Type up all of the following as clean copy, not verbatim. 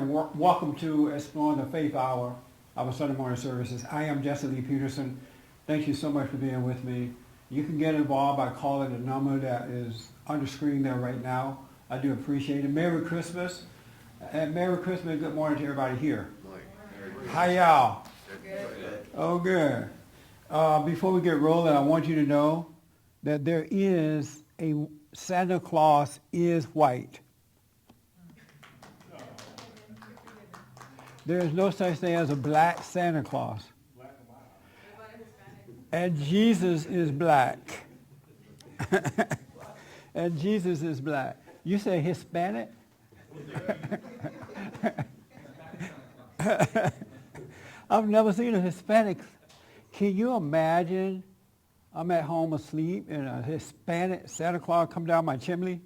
morning. Welcome to Exploring the Faith Hour, our Sunday morning services. I am Lee Peterson. Thank you so much for being with me. You can get involved by calling the number that is on the screen there right now. I do appreciate it. Merry Christmas. And Merry Christmas and good morning to everybody here. How y'all? Good. Oh, good. Before we get rolling, I want you to know that there is a Santa Claus is white. There is no such thing as a black Santa Claus. And Jesus is black. And Jesus is black. You say Hispanic? I've never seen a Hispanic. Can you imagine I'm at home asleep and a Hispanic Santa Claus come down my chimney?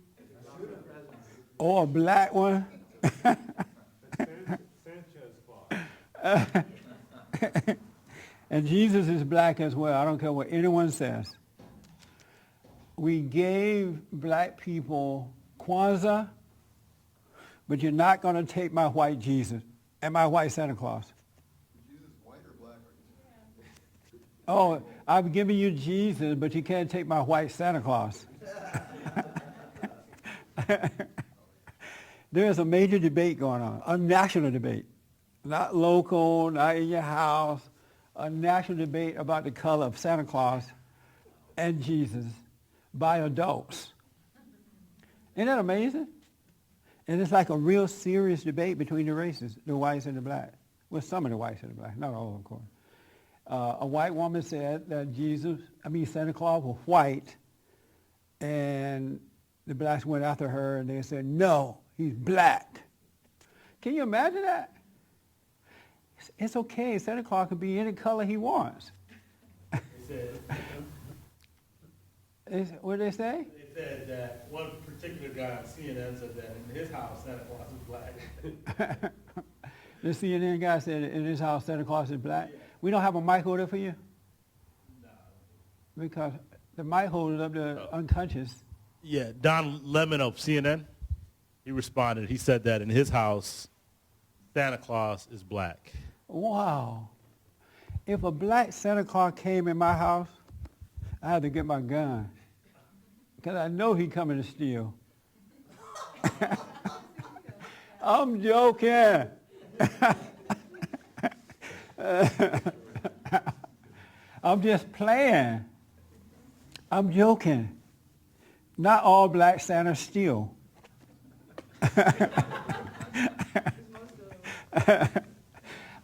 Or a black one? And Jesus is black as well. I don't care what anyone says. We gave black people Kwanzaa, but you're not going to take my white Jesus and my white Santa Claus. Jesus white or black? Oh, I've given you Jesus, but you can't take my white Santa Claus. There's a major debate going on, a national debate. Not local, not in your house, a national debate about the color of Santa Claus and Jesus by adults. Isn't that amazing? And it's like a real serious debate between the races, the whites and the black. Well, some of the whites and the black, not all, of course. A white woman said that Santa Claus was white, and the blacks went after her, and they said, no, he's black. Can you imagine that? It's okay. Santa Claus can be any color he wants. What did they say? They said that one particular guy on CNN said that in his house Santa Claus is black. The CNN guy said in his house Santa Claus is black. Yeah. We don't have a mic holder for you? No. Because the mic holder up there unconscious. Yeah, Don Lemon of CNN, he responded. He said that in his house Santa Claus is black. Wow. If a black Santa Claus came in my house, I had to get my gun. Because I know he's coming to steal. I'm joking. I'm just playing. I'm joking. Not all black Santas steal.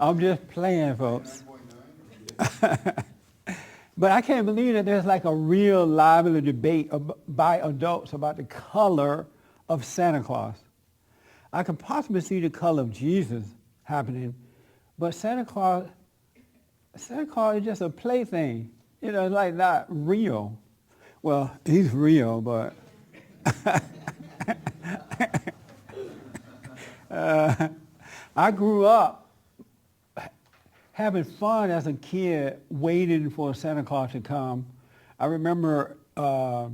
I'm just playing, folks. But I can't believe that there's like a real lively debate by adults about the color of Santa Claus. I can possibly see the color of Jesus happening, but Santa Claus is just a plaything. You know, it's like not real. Well, he's real, but I grew up having fun as a kid, waiting for Santa Claus to come. I remember the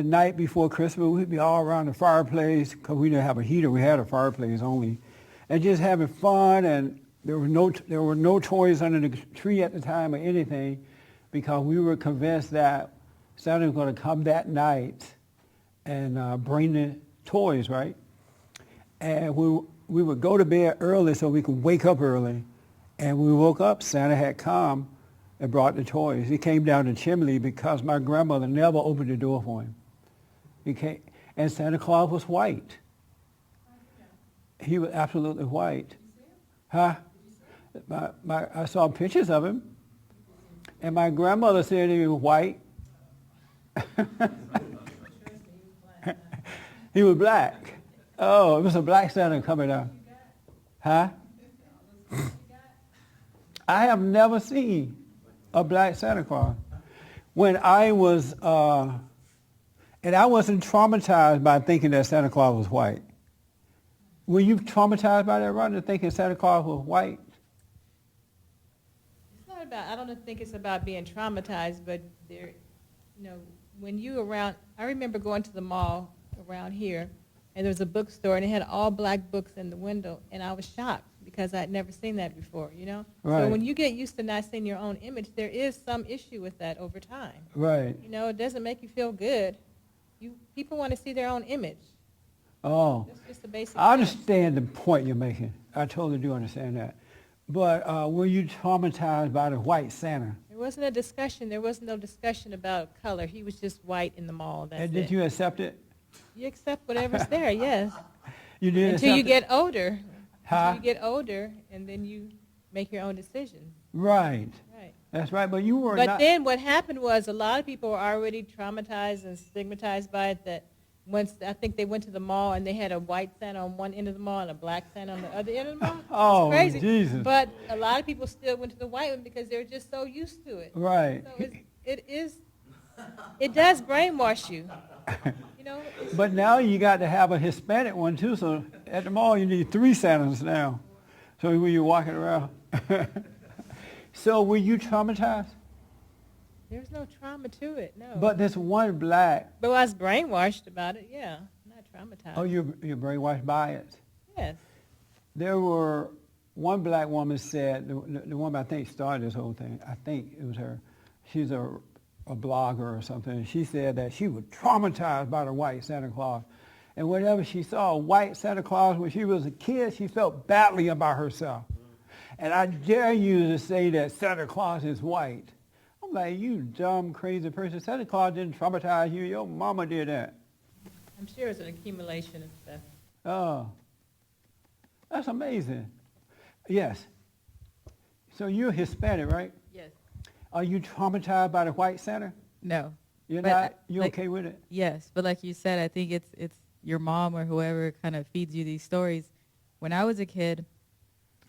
night before Christmas, we'd be all around the fireplace, because we didn't have a heater, we had a fireplace only, and just having fun, and there were no toys under the tree at the time or anything, because we were convinced that Santa was going to come that night and bring the toys, right? And we would go to bed early so we could wake up early. And when we woke up, Santa had come and brought the toys. He came down the chimney because my grandmother never opened the door for him. He came, and Santa Claus was white. He was absolutely white. Huh? I saw pictures of him. And my grandmother said he was white. He was black. Oh, it was a black Santa coming down. Huh? I have never seen a black Santa Claus. When I was, and I wasn't traumatized by thinking that Santa Claus was white. Were you traumatized by that, Rhonda, thinking Santa Claus was white? It's not about, I don't think it's about being traumatized, but there, when you around, I remember going to the mall around here, and there was a bookstore, and it had all black books in the window, and I was shocked because I'd never seen that before, you know? Right. So when you get used to not seeing your own image, there is some issue with that over time. Right. You know, it doesn't make you feel good. People want to see their own image. Oh, That's just the basic I thing. understand the point you're making. I totally do understand that. But were you traumatized by the white Santa? There wasn't a discussion. There was no discussion about color. He was just white in the mall. That's And it. did you accept it? You accept whatever's there, yes. You did Until you accept it? get older. Huh? Until you get older, and then you make your own decisions. Right. Right. That's right. But you were But not. then what happened was a lot of people were already traumatized and stigmatized by it, that once I think they went to the mall and they had a white Santa on one end of the mall and a black Santa on the other end of the mall. Oh, It's crazy. Jesus. But a lot of people still went to the white one because they were just so used to it. Right. So it does brainwash you. You know, But now you got to have a Hispanic one too. So at the mall you need 3 Santas now. So when you're walking around. So were you traumatized? there's no trauma to it, no. But this one black. But I was brainwashed about it, yeah. Not traumatized. Oh, you're brainwashed by it. Yes. There were one black woman said, the woman I think started this whole thing, I think it was her. She's a blogger or something. And she said that she was traumatized by the white Santa Claus. And whenever she saw a white Santa Claus when she was a kid, she felt badly about herself. And I dare you to say that Santa Claus is white. I'm like, you dumb, crazy person. Santa Claus didn't traumatize you. Your mama did that. I'm sure it's an accumulation of stuff. Oh, that's amazing. Yes. So you're Hispanic, right? Yes. Are you traumatized by the white Santa? No. You're But not? You like- okay with it? Yes, but like you said, I think it's your mom or whoever kind of feeds you these stories. When I was a kid,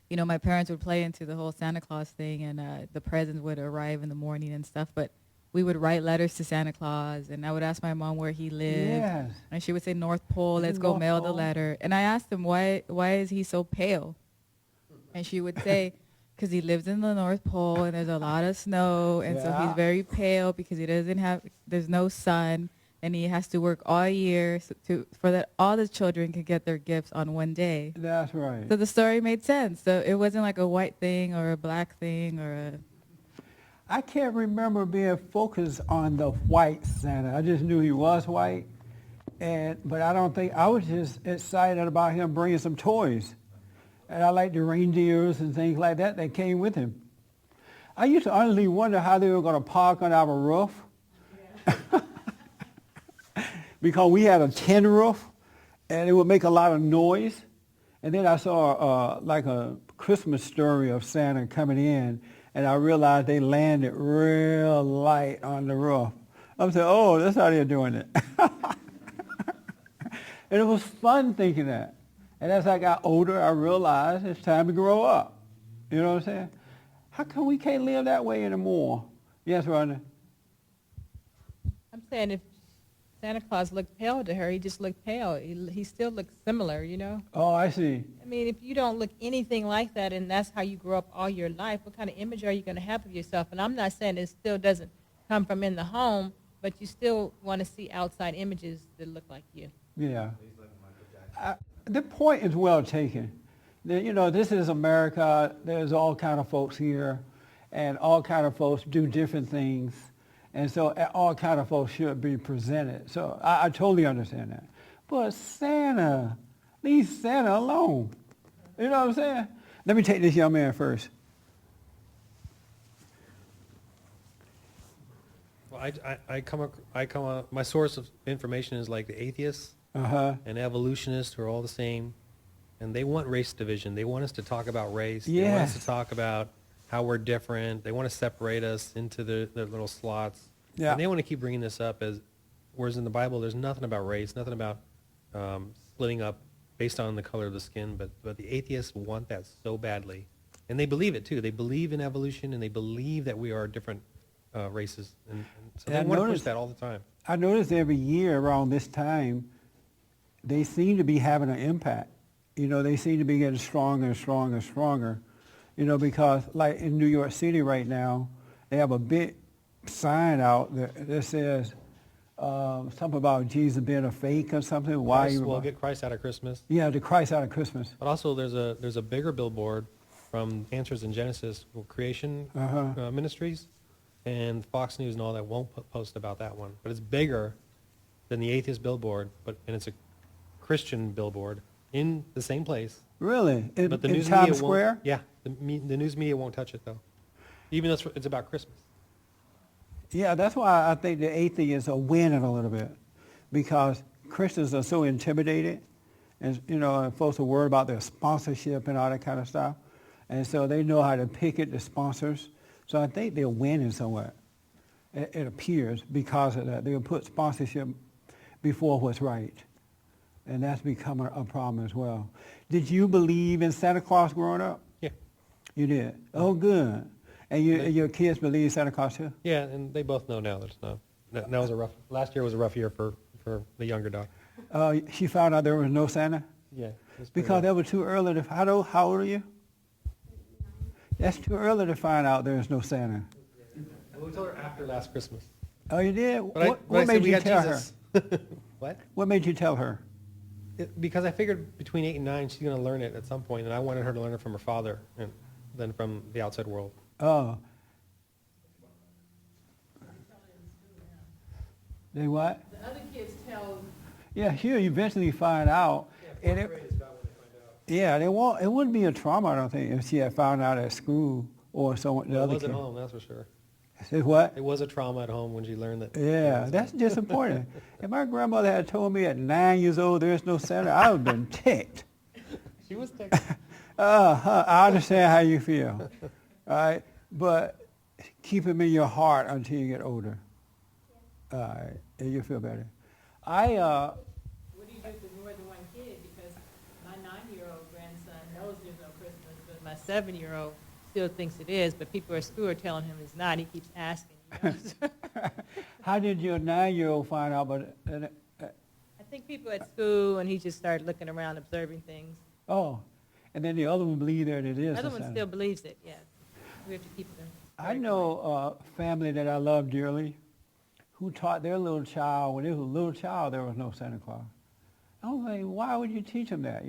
you know, my parents would play into the whole Santa Claus thing, and the presents would arrive in the morning and stuff. But we would write letters to Santa Claus, and I would ask my mom where he lived, Yes. and she would say North Pole. Is it Let's go North mail the Pole? letter. And I asked him why is he so pale, and she would say, because he lives in the North Pole and there's a lot of snow, and so Yeah. he's very pale because there's no sun, and he has to work all year for that all the children could get their gifts on one day. That's right. So the story made sense. So it wasn't like a white thing or a black thing or a. I can't remember being focused on the white Santa. I just knew he was white, but I don't think I was just excited about him bringing some toys, and I liked the reindeers and things like that that came with him. I used to honestly wonder how they were going to park on our roof, because we had a tin roof, and it would make a lot of noise. And then I saw like a Christmas story of Santa coming in, and I realized they landed real light on the roof. I'm saying, oh, that's how they're doing it. And it was fun thinking that. And as I got older, I realized it's time to grow up. You know what I'm saying? How come we can't live that way anymore? Yes, Rodney? I'm saying if Santa Claus looked pale to her, he just looked pale. He still looked similar, you know? Oh, I see. I mean, if you don't look anything like that and that's how you grow up all your life, what kind of image are you going to have of yourself? And I'm not saying it still doesn't come from in the home, but you still want to see outside images that look like you. Yeah. The point is well taken. You know, this is America. There's all kind of folks here, and all kind of folks do different things. And so all kind of folks should be presented. So I totally understand that. But Santa, leave Santa alone. You know what I'm saying? Let me take this young man first. Well, my source of information is like the atheists Uh-huh. and evolutionists who are all the same, and they want race division. They want us to talk about race. They want us Yes. to talk about how we're different. They want to separate us into their little slots. Yeah. And they want to keep bringing this up whereas in the Bible there's nothing about race, nothing about splitting up based on the color of the skin, but the atheists want that so badly. And they believe it too. They believe in evolution, and they believe that we are different races. And so And I they want to push noticed- that all the time. I notice every year around this time, they seem to be having an impact. You know, they seem to be getting stronger and stronger and stronger. You know, because like in New York City right now, they have a big sign out that says, something about Jesus being a fake or something. Why? We'll get Christ out of Christmas. Yeah, the Christ out of Christmas. But also there's a bigger billboard from Answers in Genesis Creation Ministries, and Fox News and all that won't post about that one. But it's bigger than the atheist billboard, and it's a Christian billboard in the same place. Really? But the in news Times media Square? won't. Yeah, the news media won't touch it though, even though it's about Christmas. Yeah, that's why I think the atheists are winning a little bit, because Christians are so intimidated, and and folks are worried about their sponsorship and all that kind of stuff, and so they know how to pick at the sponsors. So I think they're winning somewhat. It appears because of that. They'll put sponsorship before what's right, and that's becoming a problem as well. Did you believe in Santa Claus growing up? Yeah. You did? Oh, good. And your kids believe Santa Claus too? Yeah, and they both know now that it's not. That was last year was a rough year for the younger daughter. She found out there was no Santa? Yeah. Because that was too early to, how old are you? That's too early to find out there's no Santa. Well, we told her after last Christmas. Oh, you did? But What I said made we you got tell Jesus. her? What? What made you tell her? Because I figured between 8 and 9 she's going to learn it at some point, and I wanted her to learn it from her father and then from the outside world. Oh. They what? The other kids tell. Yeah, she'll eventually find out. And yeah, it wouldn't be a trauma, I don't think, if she had found out at school or someone. Well, it was at home, that's for sure. Say what? It was a trauma at home when she learned that. Yeah, that's disappointing. If my grandmother had told me at 9 years old there's no Santa, I would have been ticked. She was ticked. I understand how you feel. All right? But keep them in your heart until you get older. All right, and you'll feel better. What do you do for more than one kid? Because my 9-year-old grandson knows there's no Christmas, but my 7-year-old still thinks it is, but people at school are telling him it's not. He keeps asking. How did your 9-year-old find out? I think people at school, and he just started looking around, observing things. Oh, and then the other one believed that it is. The other a one Santa. still believes it, yes. We have to keep them. I know a family that I love dearly who taught their little child, when they was a little child, there was no Santa Claus. I was like, why would you teach them that,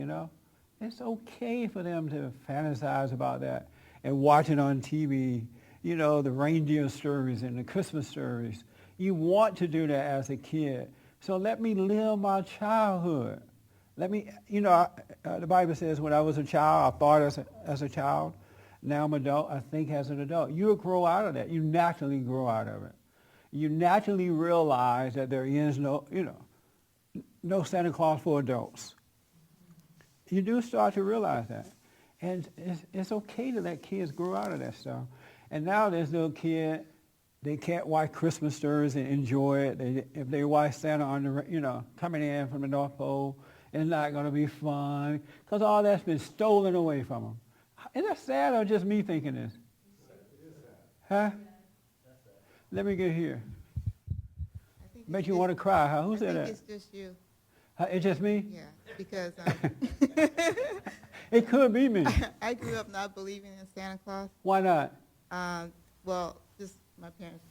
It's okay for them to fantasize about that and watch it on TV, the reindeer stories and the Christmas stories. You want to do that as a kid. So let me live my childhood. Let me, the Bible says when I was a child, I thought as a child. Now I'm an adult, I think as an adult. You'll grow out of that. You naturally grow out of it. You naturally realize that there is no Santa Claus for adults. You do start to realize that. And it's okay to let kids grow out of that stuff. And now there's little kid, they can't watch Christmas stories and enjoy it. If they watch Santa on the, coming in from the North Pole, it's not going to be fun because all that's been stolen away from them. Is that sad or just me thinking this? Huh? Let me get here. Make you want to cry, huh? Who said that? It's just you. It's just me? Yeah, because It could be me. I grew up not believing in Santa Claus. Why not? Just my parents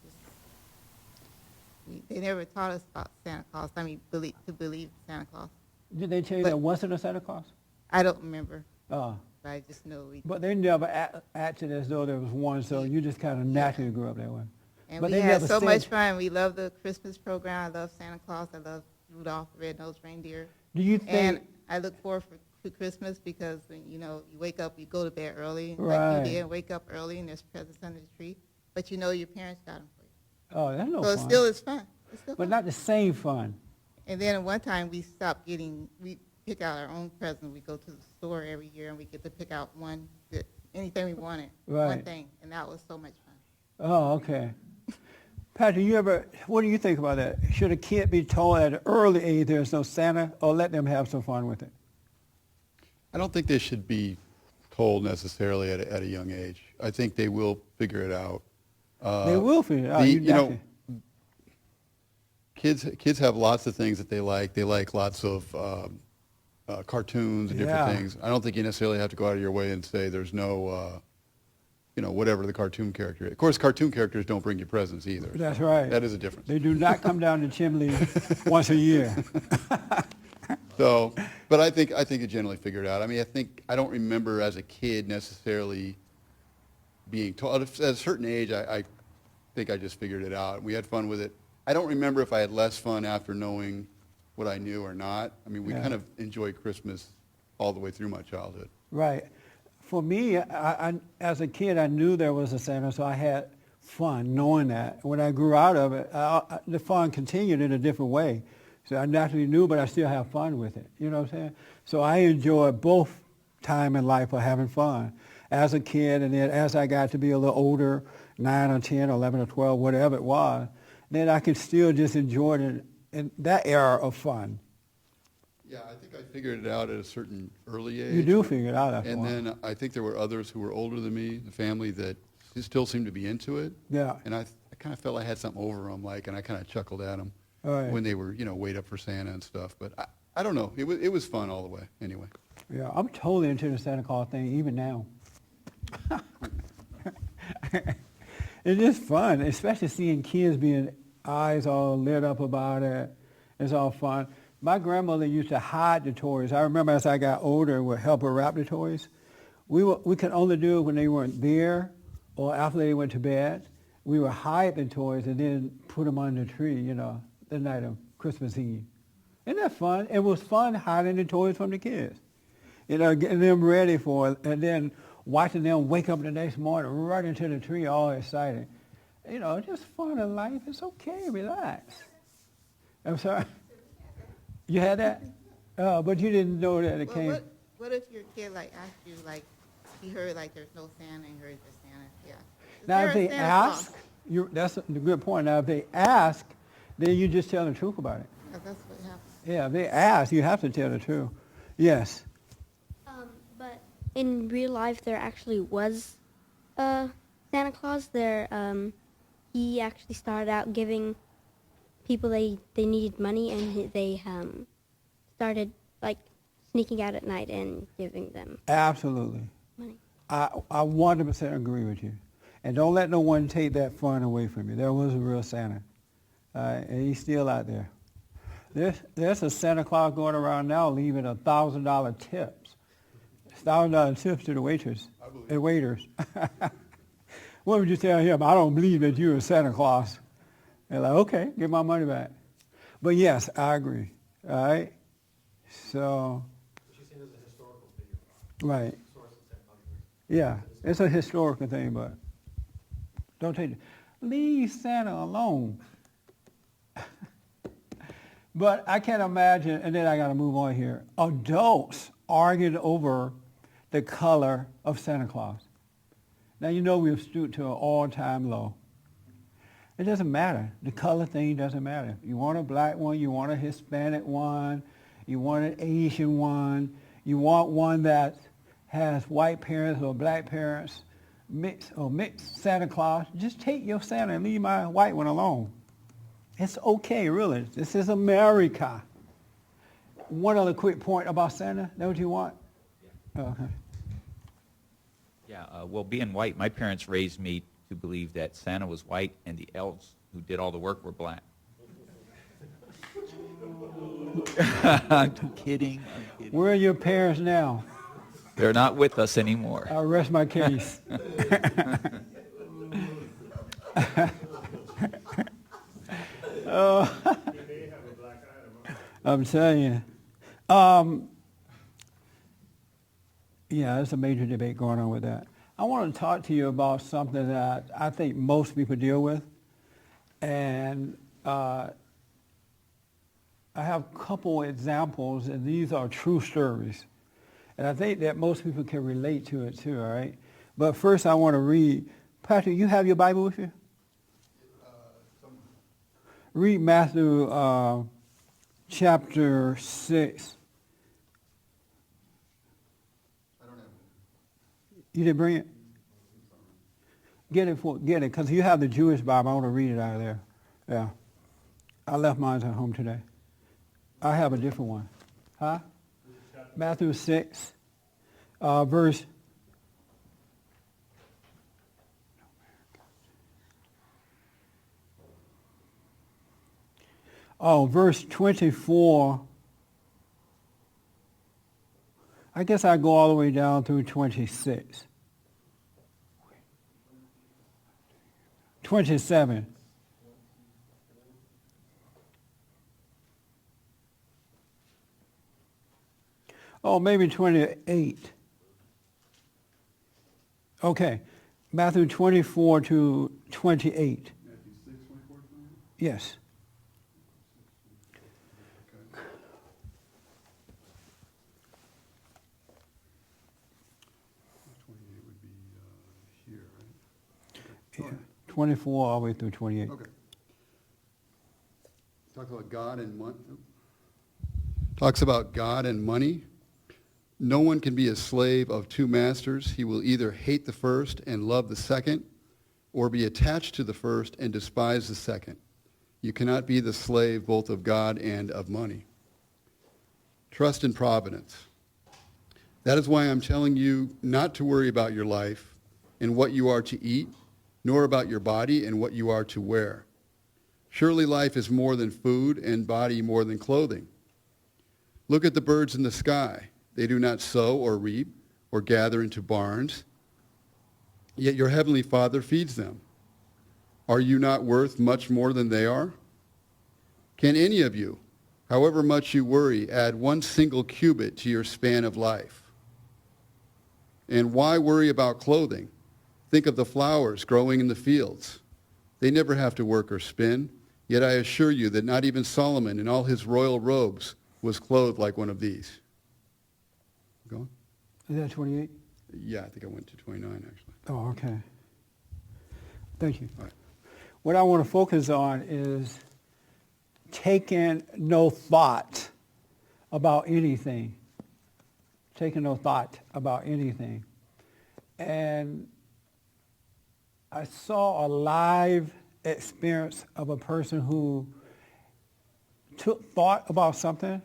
they never taught us about Santa Claus. I mean, to believe Santa Claus. Did they tell you there wasn't a Santa Claus? I don't remember. Oh. But I just know But they never acted as though there was one, so you just kind of naturally grew up that way. And But we they had never so said- much fun. We love the Christmas program. I love Santa Claus. I love Rudolph the Red-Nosed Reindeer. Do you think? And I look forward to Christmas because when you wake up, you go to bed early, Right. like you did, wake up early, and there's presents under the tree. But your parents got them for you. Oh, that's no So fun. it still is fun. It's still But fun. not the same fun. And then at one time we pick out our own present. We go to the store every year and we get to pick out anything we wanted, one Right. thing, and that was so much fun. Oh, okay. Patrick, what do you think about that? Should a kid be told at an early age there's no Santa, or let them have some fun with it? I don't think they should be told necessarily at a young age. I think they will figure it out. They will figure it out. Kids have lots of things that they like. They like lots of cartoons and different Yeah. things. I don't think you necessarily have to go out of your way and say there's no whatever the cartoon character is. Of course, cartoon characters don't bring you presents either. That's right. That is a difference. They do not come down the chimney once a year. So, but I think it generally figured out. I mean, I don't remember as a kid necessarily being told. At a certain age, I think I just figured it out. We had fun with it. I don't remember if I had less fun after knowing what I knew or not. I mean, we Yeah. kind of enjoyed Christmas all the way through my childhood. Right. For me, I, as a kid, I knew there was a Santa, so I had fun knowing that. When I grew out of it, the fun continued in a different way. So I naturally knew, but I still have fun with it. You know what I'm saying? So I enjoy both time in life of having fun. As a kid, and then as I got to be a little older, 9 or 10 or 11 or 12, whatever it was, then I could still just enjoy it in that era of fun. Yeah, I think I figured it out at a certain early age. You do figure it out after a And while. then I think there were others who were older than me, the family, that still seemed to be into it. Yeah. And I kind of felt I had something over them, and I kind of chuckled at them Right. when they were, wait up for Santa and stuff. But I don't know. It was fun all the way, anyway. Yeah, I'm totally into the Santa Claus thing, even now. It is fun, especially seeing kids being eyes all lit up about it. It's all fun. My grandmother used to hide the toys. I remember as I got older and would help her wrap the toys. We could only do it when they weren't there or after they went to bed. We would hide the toys and then put them on the tree, the night of Christmas Eve. Isn't that fun? It was fun hiding the toys from the kids. Getting them ready for it, and then watching them wake up the next morning, run into the tree all excited. Just fun in life. It's okay, relax. I'm sorry. You had that? But you didn't know that it Well, came. what if your kid asked you he heard there's no Santa and heard there's Santa? Yeah. Is Now, there if a they Santa ask, Claus? that's a good point. Now, if they ask, then you just tell the truth about it. That's what happens. Yeah, if they ask, you have to tell the truth. Yes. But in real life, there actually was a Santa Claus. He actually started out giving people they needed money, and they started sneaking out at night and giving them Absolutely. money. I 100% agree with you. And don't let no one take that fun away from you. There was a real Santa. And he's still out there. There's a Santa Claus going around now leaving $1,000 tips. $1,000 tips to the waitress and waiters. What would you tell him? I don't believe that you're Santa Claus. They're like, okay, give my money back. But yes, I agree. All right? So. She's seen as a historical figure. Right. Source of Santa Claus. Yeah, it's a historical thing, but don't take it. Leave Santa alone. But I can't imagine, and then I got to move on here, adults arguing over the color of Santa Claus. Now, we've stooped to an all-time low. It doesn't matter. The color thing doesn't matter. You want a black one, you want a Hispanic one, you want an Asian one, you want one that has white parents or black parents, mixed Santa Claus. Just take your Santa and leave my white one alone. It's okay, really. This is America. One other quick point about Santa. That what you want? Yeah. Okay. Yeah, well, being white, my parents raised me to believe that Santa was white and the elves who did all the work were black. I'm kidding. Where are your parents now? They're not with us anymore. I'll rest my case. I'm telling you. Yeah, there's a major debate going on with that. I want to talk to you about something that I think most people deal with. And I have a couple examples, and these are true stories. And I think that most people can relate to it too, all right? But first I want to read. Patrick, you have your Bible with you? Read Matthew chapter 6. I don't have it. You didn't bring it? Get it, because you have the Jewish Bible. I want to read it out of there. Yeah. I left mine at home today. I have a different one. Huh? Matthew 6, verse Oh, verse 24. I guess I go all the way down through 26. 27. Oh, maybe 28. Okay. Matthew 24 to 28. Matthew 6, 24, 28? Yes. Okay. 28 would be here, right? Okay. Yeah. 24 all the way through 28. Okay. Talks about God and money. Talks about God and money. No one can be a slave of two masters. He will either hate the first and love the second, or be attached to the first and despise the second. You cannot be the slave both of God and of money. Trust in providence. That is why I'm telling you not to worry about your life and what you are to eat, nor about your body and what you are to wear. Surely life is more than food, and body more than clothing. Look at the birds in the sky. They do not sow or reap or gather into barns, yet your heavenly Father feeds them. Are you not worth much more than they are? Can any of you, however much you worry, add one single cubit to your span of life? And why worry about clothing? Think of the flowers growing in the fields. They never have to work or spin, yet I assure you that not even Solomon in all his royal robes was clothed like one of these. Go on. Is that 28? Yeah, I think I went to 29, actually. Oh, okay. Thank you. All right. What I want to focus on is taking no thought about anything. Taking no thought about anything. And I saw a live experience of a person who took thought about something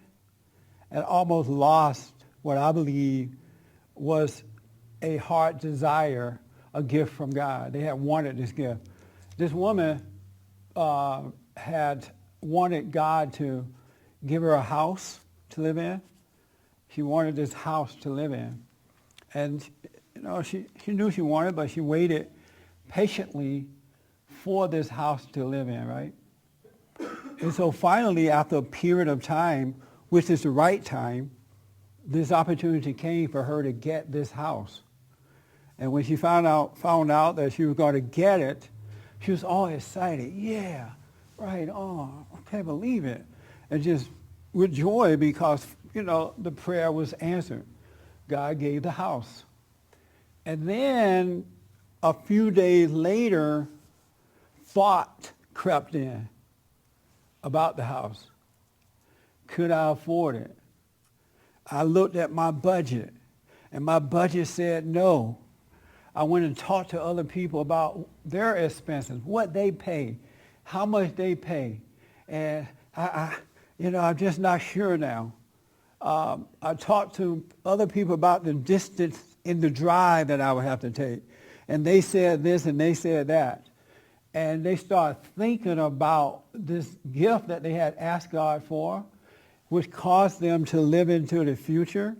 and almost lost what I believe was a heart desire, a gift from God. They had wanted this gift. This woman had wanted God to give her a house to live in. She wanted this house to live in. And she knew she wanted, but she waited patiently for this house to live in, right? And so finally, after a period of time, which is the right time, this opportunity came for her to get this house. And when she found out that she was going to get it, she was all excited. Yeah, right on. I can't believe it. And just with joy because, the prayer was answered. God gave the house. And then a few days later, thought crept in about the house. Could I afford it? I looked at my budget, and my budget said no. I went and talked to other people about their expenses, what they pay, how much they pay. And I'm just not sure now. I talked to other people about the distance in the drive that I would have to take. And they said this and they said that. And they started thinking about this gift that they had asked God for, which caused them to live into the future,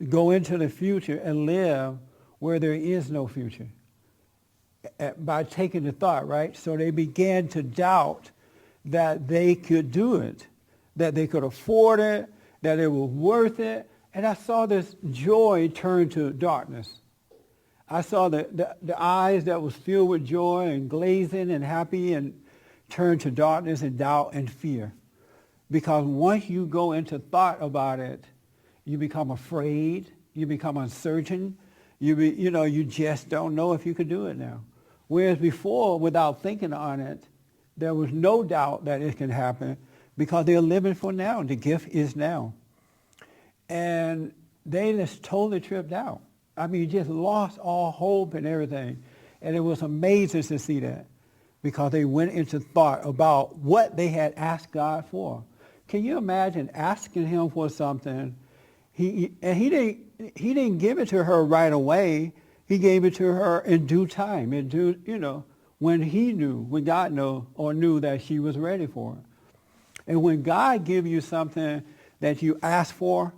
go into the future and live where there is no future by taking the thought, right? So they began to doubt that they could do it, that they could afford it, that it was worth it. And I saw this joy turn to darkness. I saw the eyes that was filled with joy and glazing and happy and turn to darkness and doubt and fear. Because once you go into thought about it, you become afraid, you become uncertain, you just don't know if you could do it now. Whereas before, without thinking on it, there was no doubt that it can happen because they're living for now. The gift is now. And they just totally tripped out. I mean, just lost all hope and everything. And it was amazing to see that because they went into thought about what they had asked God for. Can you imagine asking him for something? He didn't give it to her right away. He gave it to her in due time, when God knew that she was ready for it. And when God gives you something that you ask for,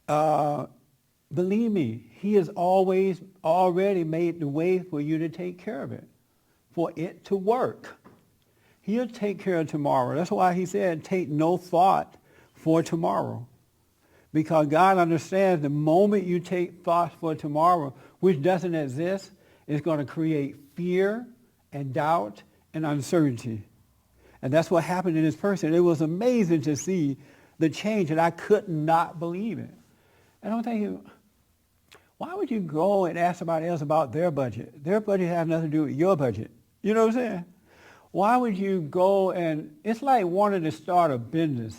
believe me, he has always already made the way for you to take care of it, for it to work. He'll take care of tomorrow. That's why he said, take no thought for tomorrow. Because God understands the moment you take thoughts for tomorrow, which doesn't exist, it's going to create fear and doubt and uncertainty. And that's what happened in this person. It was amazing to see the change, and I could not believe it. And I'm thinking, why would you go and ask somebody else about their budget? Their budget has nothing to do with your budget. You know what I'm saying? Why would you go and, it's like wanting to start a business.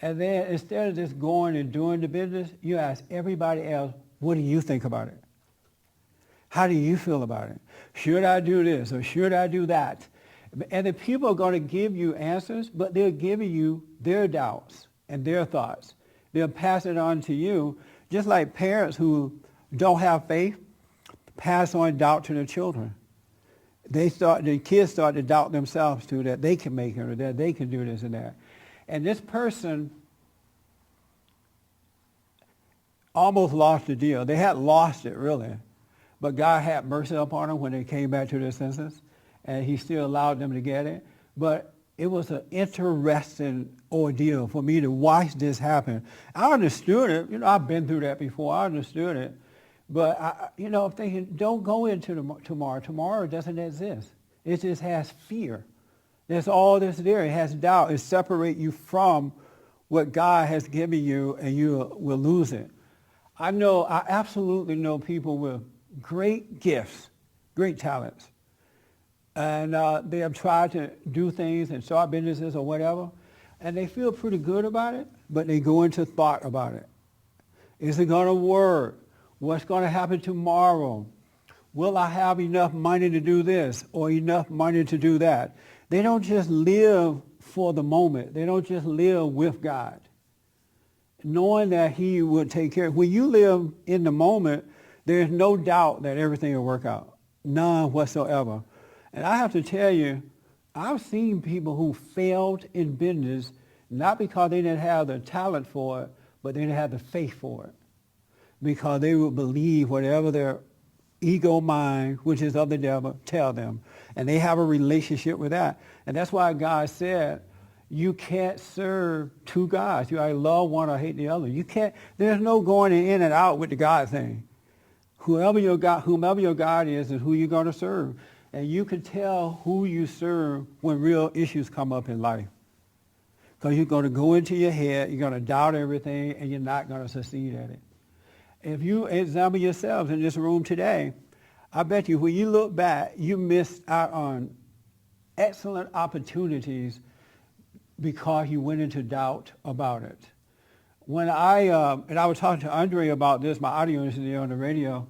And then instead of just going and doing the business, you ask everybody else, what do you think about it? How do you feel about it? Should I do this or should I do that? And the people are going to give you answers, but they're giving you their doubts and their thoughts. They'll pass it on to you, just like parents who don't have faith pass on doubt to their children. The kids start to doubt themselves too, that they can make it or that they can do this and that. And this person almost lost the deal. They had lost it, really. But God had mercy upon them when they came back to their senses, and he still allowed them to get it. But it was an interesting ordeal for me to watch this happen. I understood it. You know, I've been through that before. I understood it. But, I'm thinking, don't go into tomorrow. Tomorrow doesn't exist. It just has fear. That's all that's there. It has doubt. It separates you from what God has given you, and you will lose it. I absolutely know people with great gifts, great talents. And they have tried to do things and start businesses or whatever, and they feel pretty good about it, but they go into thought about it. Is it going to work? What's going to happen tomorrow? Will I have enough money to do this or enough money to do that? They don't just live for the moment. They don't just live with God, knowing that he will take care. When you live in the moment, there's no doubt that everything will work out. None whatsoever. And I have to tell you, I've seen people who failed in business not because they didn't have the talent for it, but they didn't have the faith for it. Because they would believe whatever their ego mind, which is of the devil, tell them. And they have a relationship with that. And that's why God said, you can't serve two gods. You either love one or hate the other. You can't, there's no going in and out with the God thing. Whomever your God is who you're going to serve. And you can tell who you serve when real issues come up in life. Because you're going to go into your head, you're going to doubt everything, and you're not going to succeed at it. If you examine yourselves in this room today, I bet you when you look back, you missed out on excellent opportunities because you went into doubt about it. When I was talking to Andre about this, my audio engineer on the radio,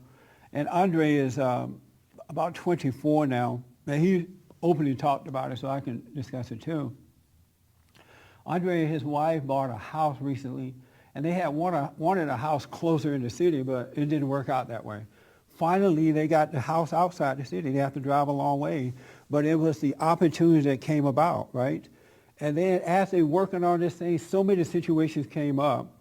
and Andre is about 24 now, and he openly talked about it, so I can discuss it too. Andre and his wife bought a house recently, and they had wanted a house closer in the city, but it didn't work out that way. Finally, they got the house outside the city. They have to drive a long way, but it was the opportunity that came about, right? And then as they working on this thing, so many situations came up.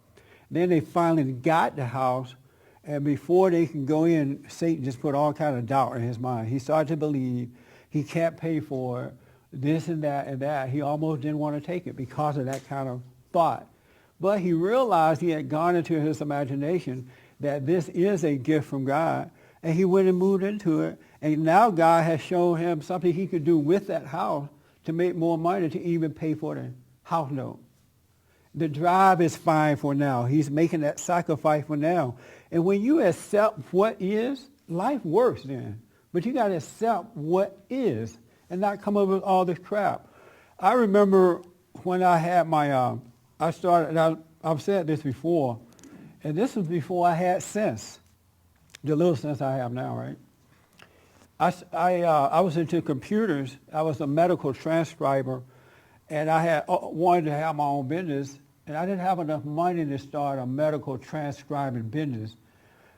Then they finally got the house, and before they can go in, Satan just put all kind of doubt in his mind. He started to believe he can't pay for it, this and that and that. He almost didn't want to take it because of that kind of thought. But he realized he had gone into his imagination that this is a gift from God, and he went and moved into it. And now God has shown him something he could do with that house to make more money to even pay for the house note. The drive is fine for now. He's making that sacrifice for now. And when you accept what is, life works then. But you got to accept what is and not come up with all this crap. I remember when I had my, I started, and I've said this before, and this was before I had sense, the little sense I have now, right? I was into computers. I was a medical transcriber, and I had wanted to have my own business, and I didn't have enough money to start a medical transcribing business.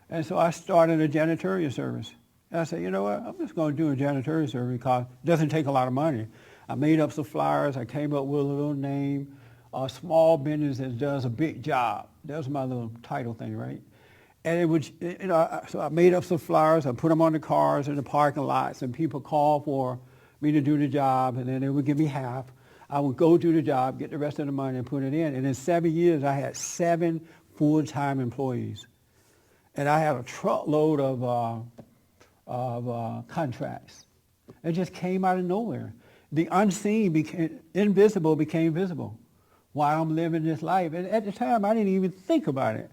And so I started a janitorial service. And I said, you know what, I'm just going to do a janitorial service because it doesn't take a lot of money. I made up some flyers. I came up with a little name, a small business that does a big job. That was my little title thing, right? And it would, so I made up some flyers. I put them on the cars in the parking lots, and people called for me to do the job, and then they would give me half. I would go do the job, get the rest of the money, and put it in. And in 7 years, I had 7 full-time employees, and I had a truckload of contracts. It just came out of nowhere. The unseen invisible became visible while I'm living this life. And at the time, I didn't even think about it.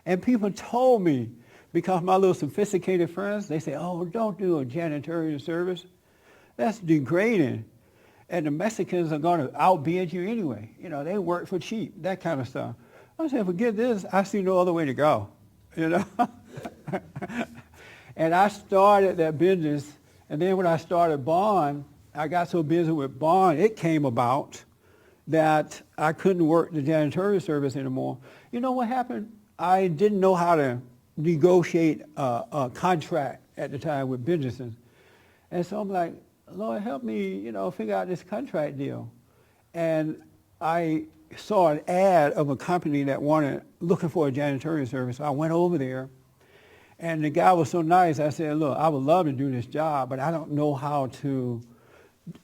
And people told me, because my little sophisticated friends, they say, oh, don't do a janitorial service. That's degrading. And the Mexicans are going to outbid you anyway. They work for cheap, that kind of stuff. I said, forget this. I see no other way to go, And I started that business. And then when I started Bond, I got so busy with Bond, it came about that I couldn't work the janitorial service anymore. You know what happened? I didn't know how to negotiate a contract at the time with businesses. And so I'm like, Lord, help me, figure out this contract deal. And I saw an ad of a company that looking for a janitorial service. So I went over there, and the guy was so nice. I said, look, I would love to do this job, but I don't know how to,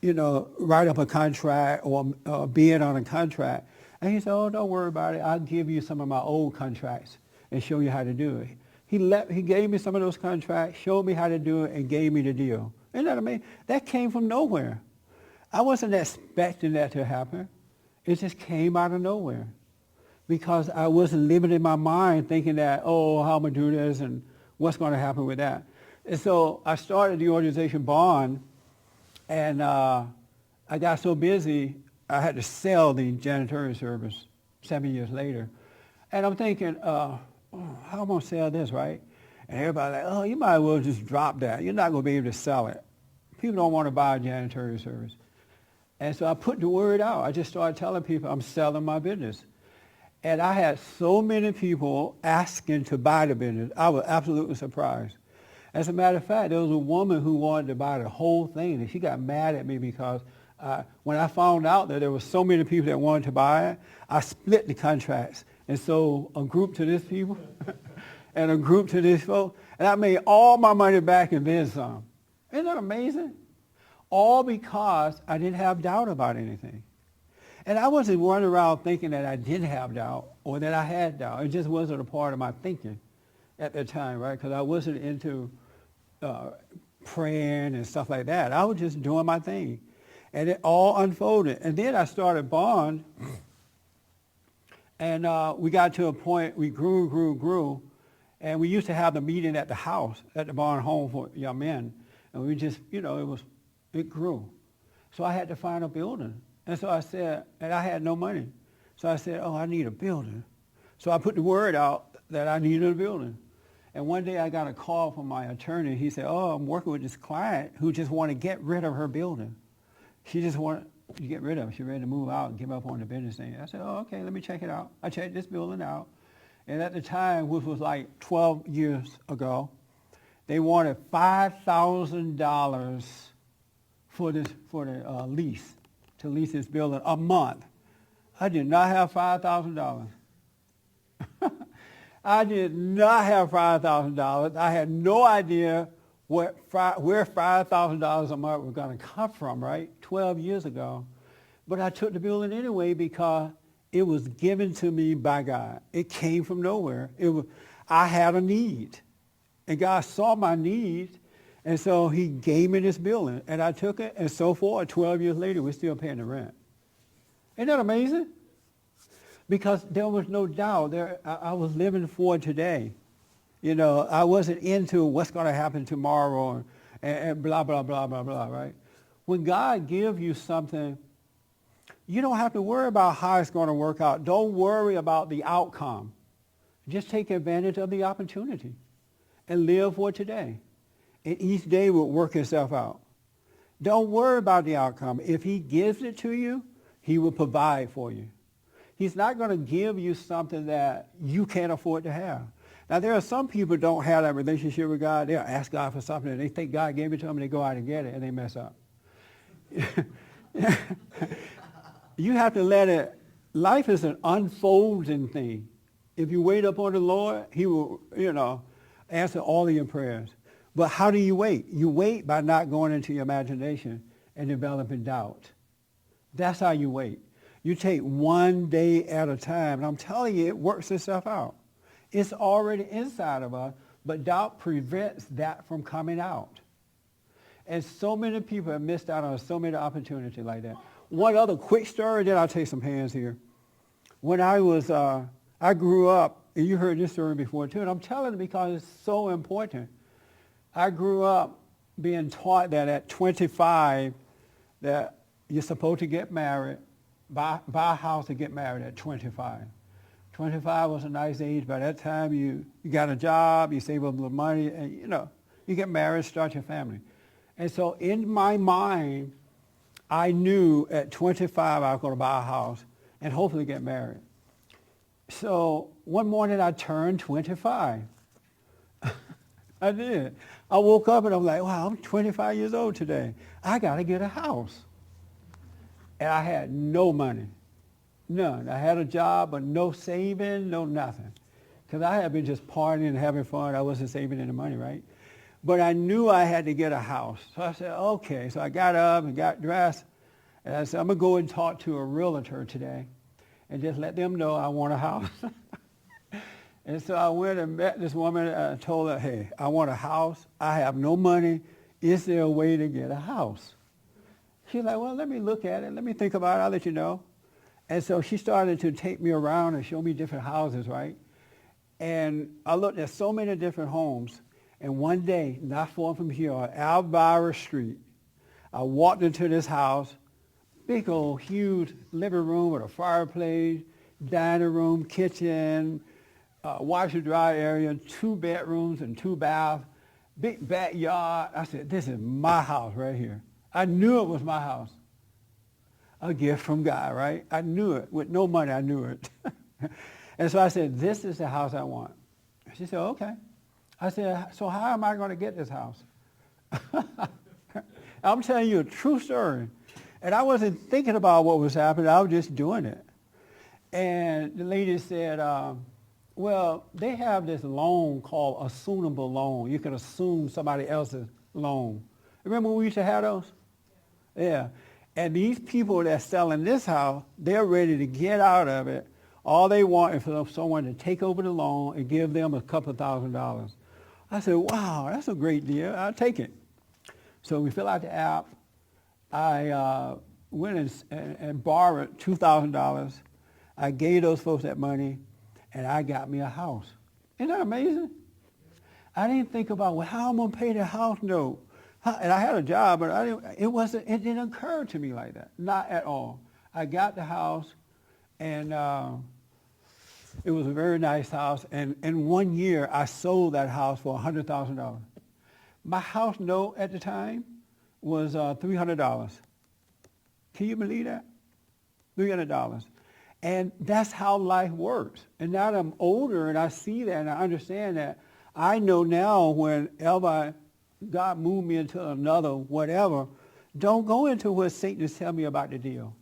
write up a contract or bid on a contract. And he said, oh, don't worry about it. I'll give you some of my old contracts and show you how to do it. He gave me some of those contracts, showed me how to do it, and gave me the deal. Isn't that amazing? That came from nowhere. I wasn't expecting that to happen. It just came out of nowhere because I wasn't living in my mind thinking that, oh, how am I going to do this and what's going to happen with that. And so I started the organization Bond, and I got so busy, I had to sell the janitorial service 7 years later. And I'm thinking, how am I going to sell this, right? And everybody's like, oh, you might as well just drop that. You're not going to be able to sell it. People don't want to buy a janitorial service. And so I put the word out. I just started telling people I'm selling my business. And I had so many people asking to buy the business. I was absolutely surprised. As a matter of fact, there was a woman who wanted to buy the whole thing, and she got mad at me because when I found out that there were so many people that wanted to buy it, I split the contracts. And so a group to this people and a group to this folks, and I made all my money back and then some. Isn't that amazing? All because I didn't have doubt about anything. And I wasn't running around thinking that I didn't have doubt or that I had doubt. It just wasn't a part of my thinking at the time, right? Because I wasn't into praying and stuff like that. I was just doing my thing. And it all unfolded. And then I started Bond. And we got to a point, we grew. And we used to have the meeting at the house, at the Bond home for young men. And we just, it grew. So I had to find a building. And so I said, and I had no money. So I said, oh, I need a building. So I put the word out that I needed a building. And one day I got a call from my attorney. He said, oh, I'm working with this client who just want to get rid of her building. She just wanted to get rid of it. She's ready to move out and give up on the business thing. I said, oh, okay, let me check it out. I checked this building out. And at the time, which was like 12 years ago, they wanted $5,000 for the lease, to lease this building a month. I did not have $5,000. I did not have $5,000. I had no idea where $5,000 a month was going to come from, right? 12 years ago. But I took the building anyway because it was given to me by God. It came from nowhere. I had a need. And God saw my need, and so he gave me this building. And I took it, and so forth. 12 years later, we're still paying the rent. Isn't that amazing? Because there was no doubt. I was living for today. I wasn't into what's going to happen tomorrow and blah, blah, blah, blah, blah, right? When God gives you something, you don't have to worry about how it's going to work out. Don't worry about the outcome. Just take advantage of the opportunity and live for today. And each day will work itself out. Don't worry about the outcome. If he gives it to you, he will provide for you. He's not going to give you something that you can't afford to have. Now, there are some people who don't have that relationship with God. They'll ask God for something, and they think God gave it to them, and they go out and get it, and they mess up. You have to let it, life is an unfolding thing. If you wait upon the Lord, he will, answer all of your prayers. But how do you wait? You wait by not going into your imagination and developing doubt. That's how you wait. You take one day at a time. And I'm telling you, it works itself out. It's already inside of us, but doubt prevents that from coming out. And so many people have missed out on so many opportunities like that. One other quick story, then I'll take some hands here. When I grew up, and you heard this story before too, and I'm telling it because it's so important. I grew up being taught that at 25, that you're supposed to get married, buy a house and get married at 25. 25 was a nice age. By that time, you got a job, you save up a little money, and you get married, start your family. And so in my mind, I knew at 25 I was going to buy a house and hopefully get married. So one morning I turned 25. I did. I woke up and I'm like, wow, I'm 25 years old today. I got to get a house. And I had no money. None. I had a job, but no saving, no nothing. Because I had been just partying and having fun. I wasn't saving any money, right? But I knew I had to get a house. So I said, okay. So I got up and got dressed. And I said, I'm going to go and talk to a realtor today and just let them know I want a house. And so I went and met this woman. I told her, hey, I want a house. I have no money. Is there a way to get a house? She's like, well, let me look at it. Let me think about it. I'll let you know. And so she started to take me around and show me different houses, right? And I looked at so many different homes. And one day, not far from here, on Elvira Street, I walked into this house, big old huge living room with a fireplace, dining room, kitchen, washer dryer area, 2 bedrooms and 2 baths, big backyard. I said, this is my house right here. I knew it was my house. A gift from God, right? I knew it. With no money, I knew it. And so I said, this is the house I want. She said, okay. I said, so how am I going to get this house? I'm telling you a true story. And I wasn't thinking about what was happening. I was just doing it. And the lady said, well, they have this loan called assumable loan. You can assume somebody else's loan. Remember when we used to have those? Yeah. And these people that's selling this house, they're ready to get out of it. All they want is for someone to take over the loan and give them a couple $1,000s. I said, wow, that's a great deal. I'll take it. So we fill out the app. I went and borrowed $2,000. I gave those folks that money, and I got me a house. Isn't that amazing? I didn't think about, well, how am I going to pay the house note? And I had a job, but it didn't occur to me like that. Not at all. I got the house, and it was a very nice house. And in 1 year, I sold that house for $100,000. My house note at the time was $300. Can you believe that? $300. And that's how life works. And now that I'm older and I see that and I understand that, I know now whenever God moved me into another whatever, don't go into what Satan is telling me about the deal.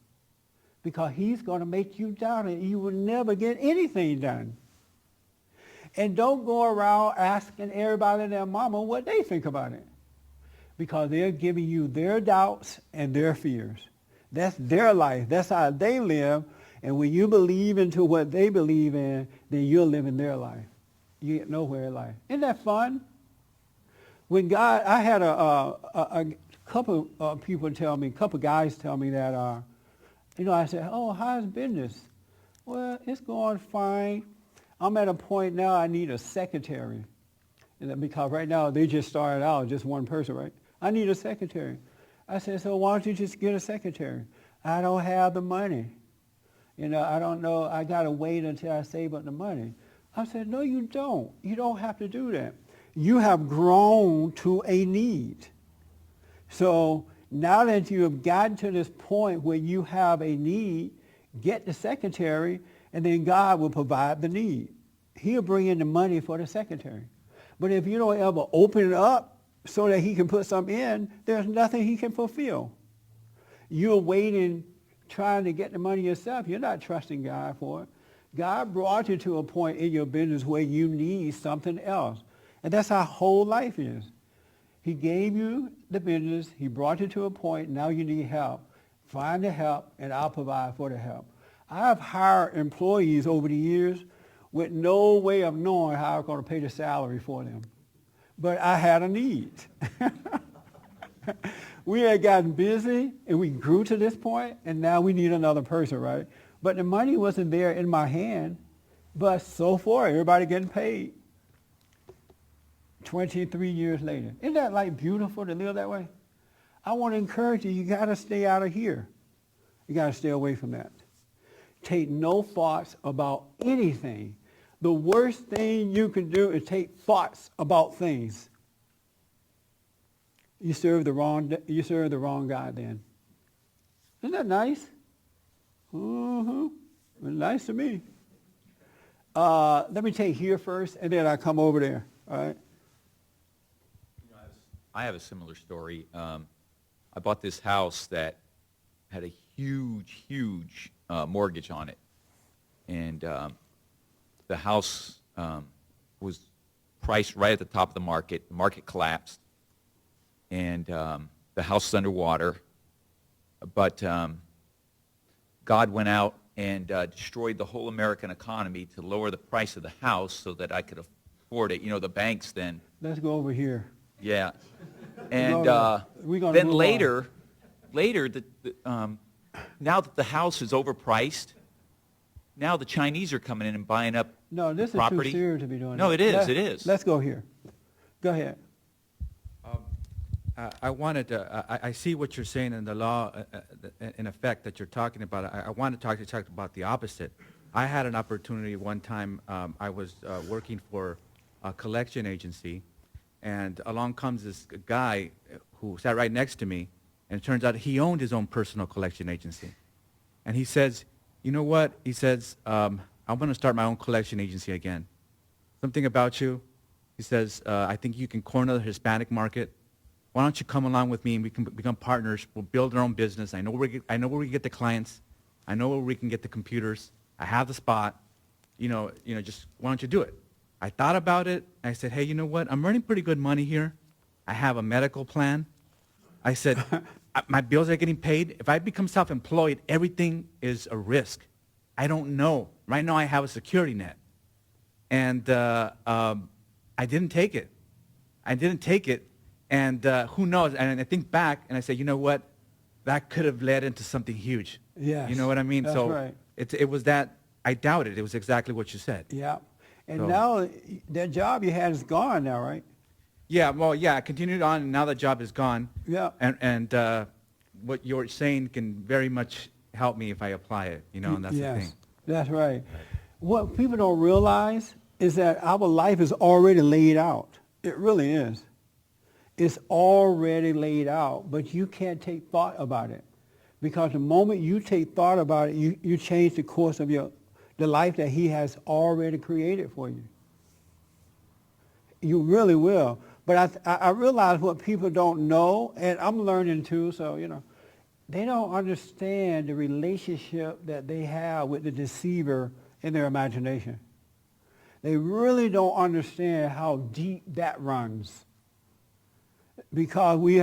Because he's going to make you doubt it. You will never get anything done. And don't go around asking everybody and their mama what they think about it. Because they're giving you their doubts and their fears. That's their life. That's how they live. And when you believe into what they believe in, then you're living their life. You get nowhere in life. Isn't that fun? When God, I had a couple of people tell me, a couple of guys tell me that, I said, oh, how's business? Well, it's going fine. I'm at a point now I need a secretary. Because right now they just started out, just one person, right? I need a secretary. I said, so why don't you just get a secretary? I don't have the money. I don't know. I got to wait until I save up the money. I said, no, you don't. You don't have to do that. You have grown to a need. So now that you have gotten to this point where you have a need, get the secretary, and then God will provide the need. He'll bring in the money for the secretary. But if you don't ever open it up so that he can put something in, there's nothing he can fulfill. You're waiting, trying to get the money yourself. You're not trusting God for it. God brought you to a point in your business where you need something else. And that's how whole life is. He gave you the business. He brought you to a point. Now you need help. Find the help, and I'll provide for the help. I've hired employees over the years with no way of knowing how I'm going to pay the salary for them. But I had a need. We had gotten busy, and we grew to this point, and now we need another person, right? But the money wasn't there in my hand. But so far, everybody getting paid 23 years later. Isn't that like beautiful to live that way? I want to encourage you, you got to stay out of here. You got to stay away from that. Take no thoughts about anything. The worst thing you can do is take thoughts about things. You serve the wrong God then. Isn't that nice? Mm-hmm. Nice to me. Let me take here first, and then I come over there. All right? I have a similar story. I bought this house that had a huge mortgage on it. And the house was priced right at the top of the market. The market collapsed. And the house is underwater. But God went out and destroyed the whole American economy to lower the price of the house so that I could afford it. You know, the banks then. Let's go over here. Yeah. And we're gonna then move later, now that the house is overpriced, now the Chinese are coming in and buying up No, this property. is too serious to be doing No, that. it is. Let's go here. Go ahead. I wanted to, I see what you're saying in the law, in effect, that you're talking about. I want to talk about the opposite. I had an opportunity one time, I was working for a collection agency, and along comes this guy who sat right next to me, and it turns out he owned his own personal collection agency. And he says, you know what? He says, I'm going to start my own collection agency again. Something about you. He says, I think you can corner the Hispanic market. Why don't you come along with me and we can become partners? We'll build our own business. I know where we get the clients. I know where we can get the computers. I have the spot. Just why don't you do it? I thought about it. I said, hey, you know what? I'm earning pretty good money here. I have a medical plan. I said, my bills are getting paid. If I become self-employed, everything is a risk. I don't know. Right now I have a security net. And I didn't take it. And who knows? And I think back and I say, you know what? That could have led into something huge. Yes. You know what I mean? That's So right. it was that, I doubted. It was exactly what you said. Yeah. And So- now that job you had is gone now, right? Yeah, well, yeah, I continued on, and now the job is gone. Yeah. And what you're saying can very much help me if I apply it, and that's the thing. That's right. What people don't realize is that our life is already laid out. It really is. It's already laid out, but you can't take thought about it. Because the moment you take thought about it, you change the course of the life that he has already created for you. You really will. But I realize what people don't know, and I'm learning too, so, they don't understand the relationship that they have with the deceiver in their imagination. They really don't understand how deep that runs. Because we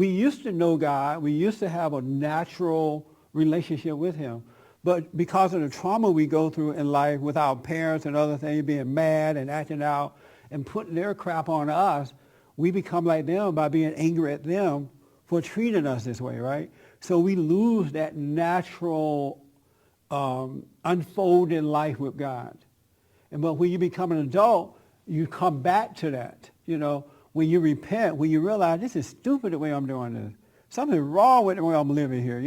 used to know God, we used to have a natural relationship with him. But because of the trauma we go through in life with our parents and other things, being mad and acting out and putting their crap on us, we become like them by being angry at them for treating us this way, right? So we lose that natural unfolding life with God. But when you become an adult, you come back to that. When you repent, when you realize this is stupid the way I'm doing this. Something's wrong with the way I'm living here,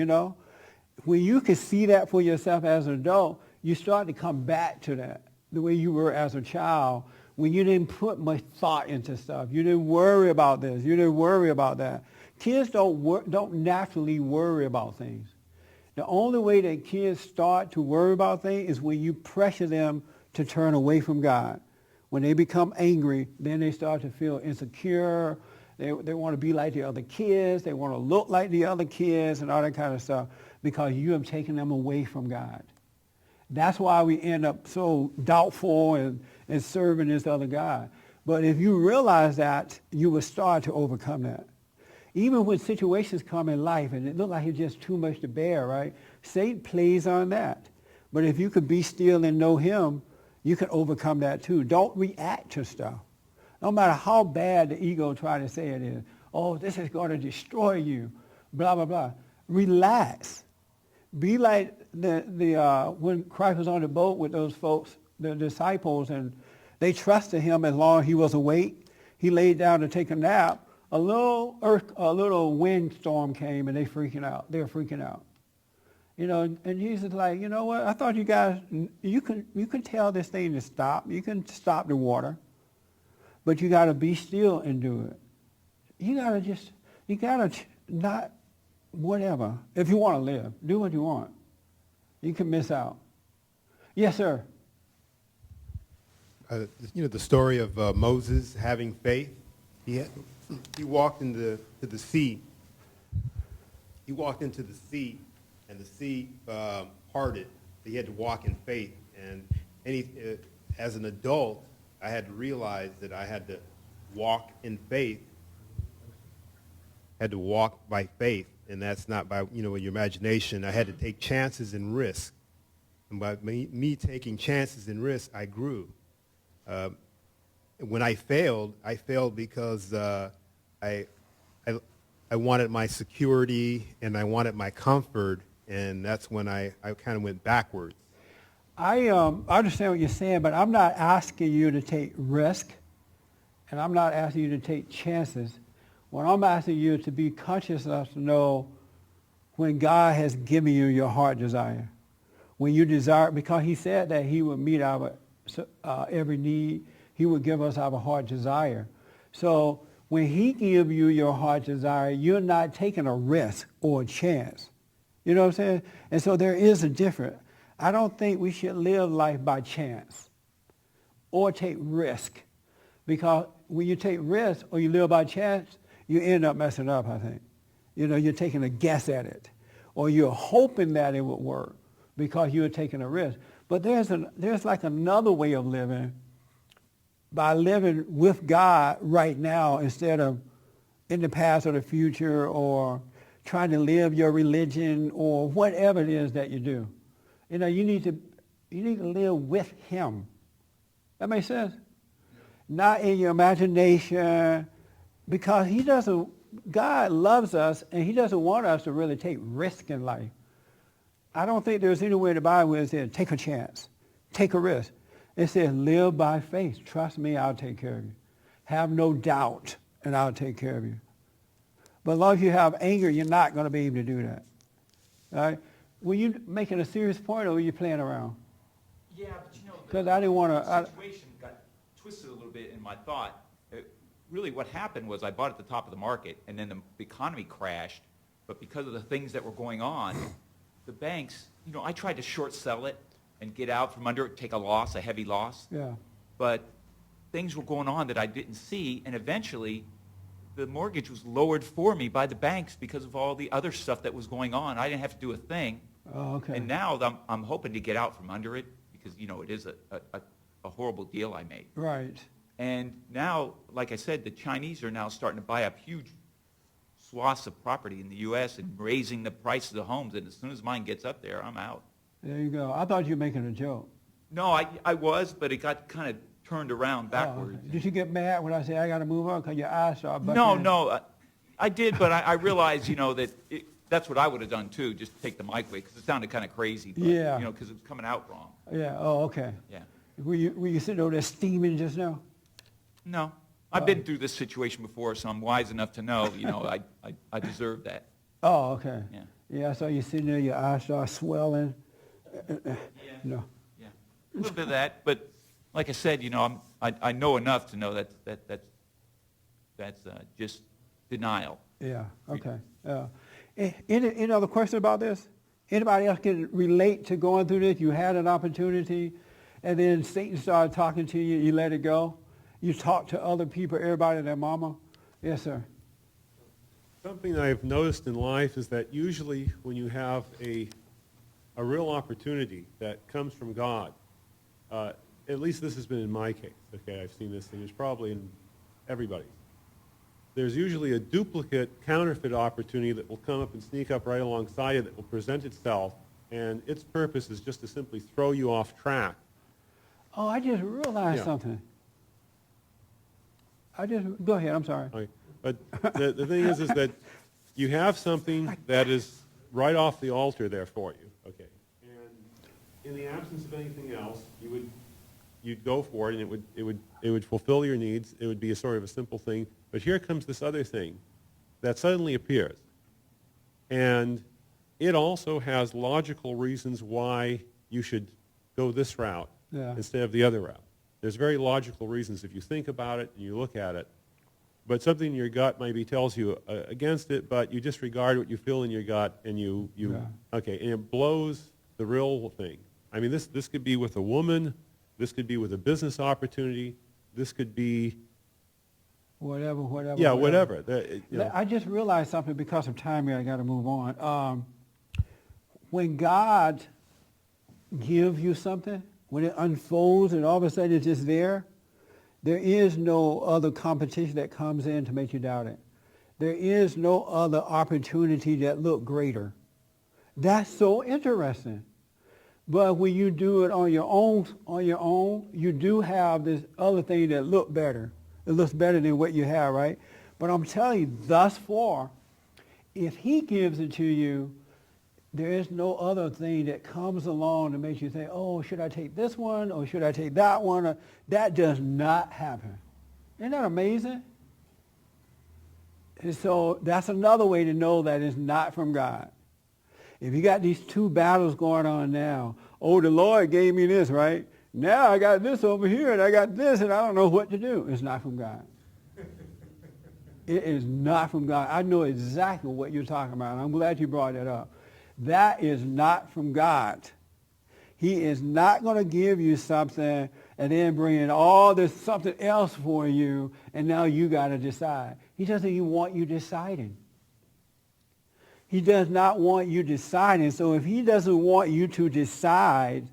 When you can see that for yourself as an adult, you start to come back to that, the way you were as a child, when you didn't put much thought into stuff. You didn't worry about this. You didn't worry about that. Kids don't naturally worry about things. The only way that kids start to worry about things is when you pressure them to turn away from God. When they become angry, then they start to feel insecure They want to be like the other kids. They want to look like the other kids and all that kind of stuff because you have taken them away from God. That's why we end up so doubtful and serving this other God. But if you realize that, you will start to overcome that. Even when situations come in life and it looks like it's just too much to bear, right? Satan plays on that. But if you could be still and know him, you can overcome that too. Don't react to stuff. No matter how bad the ego try to say it is. Oh, this is going to destroy you. Blah, blah, blah. Relax. Be like when Christ was on the boat with those folks, the disciples, and they trusted him as long as he was awake. He laid down to take a nap. A little windstorm came, and they were freaking out. You know, and Jesus is like, you know what? I thought you guys, you can tell this thing to stop. You can stop the water, but you got to be still and do it. You got to not, whatever. If you want to live, do what you want. You can miss out. Yes, sir. The story of Moses having faith. He walked into the sea. He walked into the sea, and the sea parted. He had to walk in faith. And as an adult, I had to realize that I had to walk in faith. Had to walk by faith, and that's not by your imagination. I had to take chances and risk. And by me taking chances and risks, I grew. When I failed because I wanted my security and I wanted my comfort, and that's when I kind of went backwards. I understand what you're saying, but I'm not asking you to take risk, and I'm not asking you to take chances. What I'm asking you to be conscious enough to know when God has given you your heart desire. When you desire, because he said that he would meet our every need. He would give us our heart desire. So when he gives you your heart desire, you're not taking a risk or a chance. You know what I'm saying? And so there is a difference. I don't think we should live life by chance or take risk. Because when you take risk or you live by chance, you end up messing up, I think. You're taking a guess at it. Or you're hoping that it would work because you're taking a risk. But there's like another way of living by living with God right now instead of in the past or the future or trying to live your religion or whatever it is that you do. You need to live with him. That makes sense? Not in your imagination, because God loves us and he doesn't want us to really take risk in life. I don't think there's anywhere in the Bible where it says take a chance, take a risk. It says live by faith. Trust me, I'll take care of you. Have no doubt, and I'll take care of you. But as long as you have anger, you're not going to be able to do that. All right? Were you making a serious point, or were you playing around? Yeah, but Because I didn't want to. The situation got twisted a little bit in my thought. Really what happened was I bought at the top of the market, and then the economy crashed. But because of the things that were going on, the banks, I tried to short sell it and get out from under it, take a heavy loss. Yeah. But things were going on that I didn't see, and eventually the mortgage was lowered for me by the banks because of all the other stuff that was going on. I didn't have to do a thing. Oh, okay. And now I'm hoping to get out from under it because, it is a horrible deal I made. Right. And now, like I said, the Chinese are now starting to buy up huge swaths of property in the U.S. and raising the price of the homes. And as soon as mine gets up there, I'm out. There you go. I thought you were making a joke. No, I was, but it got kind of turned around backwards. Oh, okay. Did you get mad when I said I got to move on because your eyes started bucking? No, I did, but I realized, that that's what I would have done too, just take the mic away because it sounded kind of crazy. But, yeah. Because it was coming out wrong. Yeah. Oh, okay. Yeah. Were you sitting over there steaming just now? No. I've been through this situation before, so I'm wise enough to know, I deserve that. Oh, okay. Yeah. Yeah, I saw you sitting there, your eyes start swelling. Yeah. No. Yeah. A little bit of that, but like I said, I know enough to know that's just denial. Yeah, okay. Any other question about this? Anybody else can relate to going through this? You had an opportunity, and then Satan started talking to you, you let it go. You talked to other people, everybody and their mama. Yes, sir. Something I've noticed in life is that usually when you have a real opportunity that comes from God, at least this has been in my case, okay, I've seen this, and it's probably in everybody's. There's usually a duplicate counterfeit opportunity that will come up and sneak up right alongside it that will present itself, and its purpose is just to simply throw you off track. Oh, I just realized Yeah. something. Go ahead, I'm sorry. Okay. But the thing is that you have something that is right off the altar there for you, okay? And in the absence of anything else, you'd go for it, and it would fulfill your needs. It would be a sort of a simple thing. But here comes this other thing that suddenly appears, and it also has logical reasons why you should go this route instead of the other route. There's very logical reasons if you think about it and you look at it. But something in your gut maybe tells you against it, but you disregard what you feel in your gut, and okay, and it blows the real thing. I mean, this could be with a woman, this could be with a business opportunity, this could be Whatever. yeah, whatever. I just realized something because of time here. I got to move on. When God gives you something, when it unfolds and all of a sudden it's just there is no other competition that comes in to make you doubt it. There is no other opportunity that look greater. That's so interesting. But when you do it on your own, you do have this other thing that look better. It looks better than what you have, right? But I'm telling you, thus far, if he gives it to you, there is no other thing that comes along to make you think, oh, should I take this one or should I take that one? That does not happen. Isn't that amazing? And so that's another way to know that it's not from God. If you got these two battles going on now, oh, the Lord gave me this, right? Now I got this over here and I got this and I don't know what to do. It's not from God. It is not from God. I know exactly what you're talking about, and I'm glad you brought that up. That is not from God. He is not going to give you something and then bring in all this something else for you, and now you got to decide. He doesn't even want you deciding. He does not want you deciding. So if he doesn't want you to decide,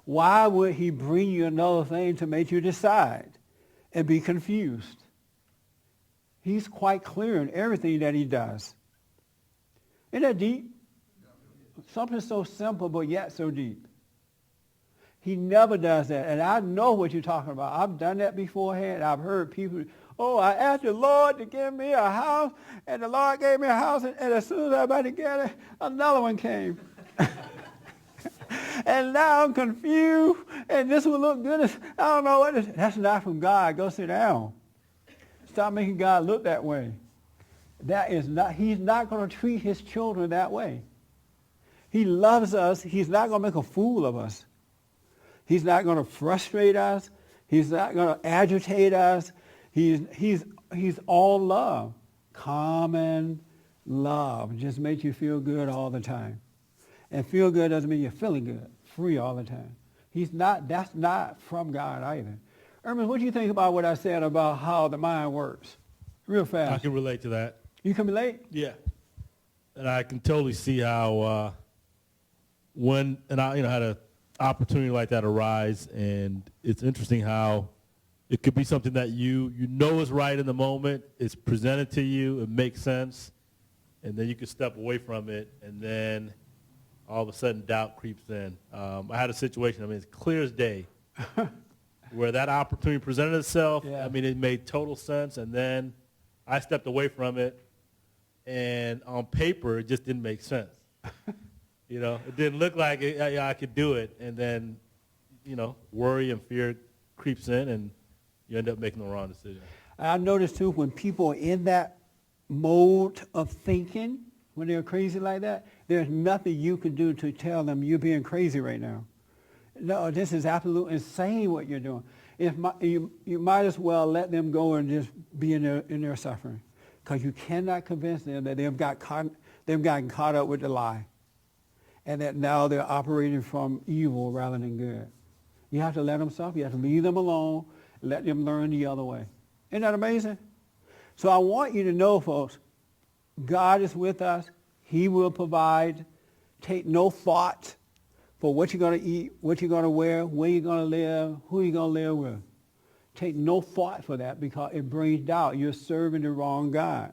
why would he bring you another thing to make you decide and be confused? He's quite clear in everything that he does. Isn't that deep? Something so simple but yet so deep. He never does that. And I know what you're talking about. I've done that beforehand. I've heard people, oh, I asked the Lord to give me a house, and the Lord gave me a house, and as soon as I was about to get it, another one came. And now I'm confused, and this will look good. I don't know what it is. That's not from God. Go sit down. Stop making God look that way. That is not, he's not going to treat his children that way. He loves us. He's not going to make a fool of us. He's not going to frustrate us. He's not going to agitate us. He's all love. Common love. Just makes you feel good all the time. And feel good doesn't mean you're feeling good. Free all the time. That's not from God either. Ermin, what do you think about what I said about how the mind works? Real fast. I can relate to that. You can relate? Yeah. And I can totally see how I had an opportunity like that arise, and it's interesting how it could be something that you know is right in the moment. It's presented to you. It makes sense. And then you can step away from it, and then all of a sudden doubt creeps in. I had a situation, it's clear as day, where that opportunity presented itself. Yeah. It made total sense, and then I stepped away from it, and on paper, it just didn't make sense. It didn't look like I could do it, and then, worry and fear creeps in, and you end up making the wrong decision. I noticed, too, when people are in that mode of thinking, when they're crazy like that, there's nothing you can do to tell them you're being crazy right now. No, this is absolutely insane what you're doing. You might as well let them go and just be in their suffering, because you cannot convince them that they've gotten caught up with the lie, and that now they're operating from evil rather than good. You have to let them suffer. You have to leave them alone, let them learn the other way. Isn't that amazing? So I want you to know, folks, God is with us. He will provide. Take no thought for what you're going to eat, what you're going to wear, where you're going to live, who you're going to live with. Take no thought for that because it brings doubt. You're serving the wrong God.